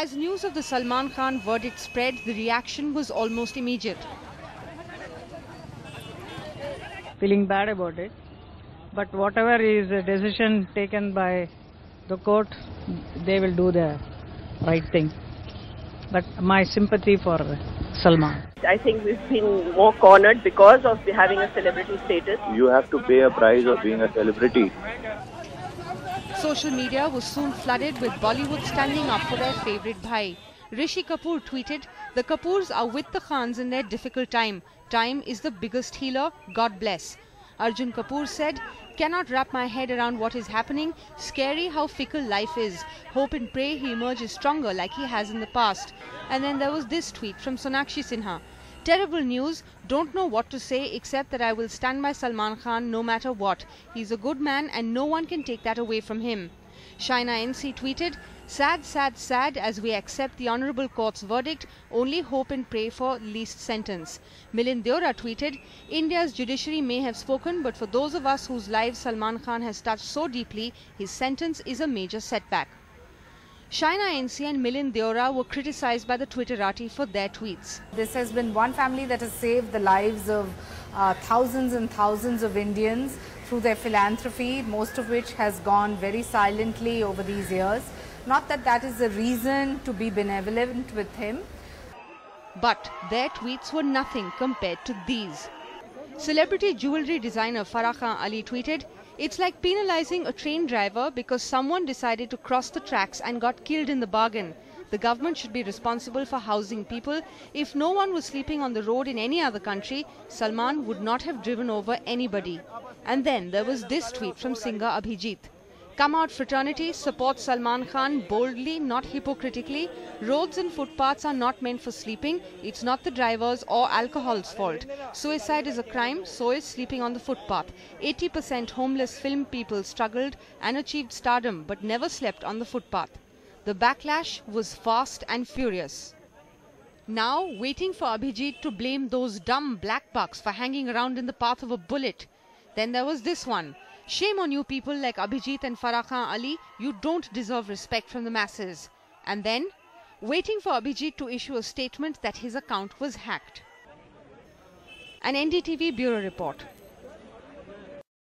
As news of the Salman Khan verdict spread, the reaction was almost immediate. Feeling bad about it, but whatever is a decision taken by the court, they will do the right thing. But my sympathy for Salman. I think we've been more cornered because of having a celebrity status. You have to pay a price of being a celebrity. Social media was soon flooded with Bollywood standing up for their favourite bhai. Rishi Kapoor tweeted, "The Kapoors are with the Khans in their difficult time. Time is the biggest healer. God bless." Arjun Kapoor said, "Cannot wrap my head around what is happening. Scary how fickle life is. Hope and pray he emerges stronger like he has in the past." And then there was this tweet from Sonakshi Sinha. "Terrible news. Don't know what to say except that I will stand by Salman Khan no matter what. He's a good man and no one can take that away from him." Shaina NC tweeted, "Sad, sad, sad as we accept the Honourable Court's verdict. Only hope and pray for least sentence." Milind Deora tweeted, "India's judiciary may have spoken, but for those of us whose lives Salman Khan has touched so deeply, his sentence is a major setback." Shaina NC and Milind Deora were criticised by the Twitterati for their tweets. This has been one family that has saved the lives of thousands and thousands of Indians through their philanthropy, most of which has gone very silently over these years. Not that that is a reason to be benevolent with him. But their tweets were nothing compared to these. Celebrity jewellery designer Farah Khan Ali tweeted, "It's like penalising a train driver because someone decided to cross the tracks and got killed in the bargain. The government should be responsible for housing people. If no one was sleeping on the road in any other country, Salman would not have driven over anybody." And then there was this tweet from singer Abhijit. "Come out fraternity, support Salman Khan boldly, not hypocritically. Roads and footpaths are not meant for sleeping. It's not the driver's or alcohol's fault. Suicide is a crime, so is sleeping on the footpath. 80% homeless film people struggled and achieved stardom but never slept on the footpath." The backlash was fast and furious. Now, waiting for Abhijit to blame those dumb black bucks for hanging around in the path of a bullet. Then there was this one. "Shame on you people like Abhijit and Farah Khan Ali, you don't deserve respect from the masses." And then, waiting for Abhijit to issue a statement that his account was hacked. An NDTV Bureau Report.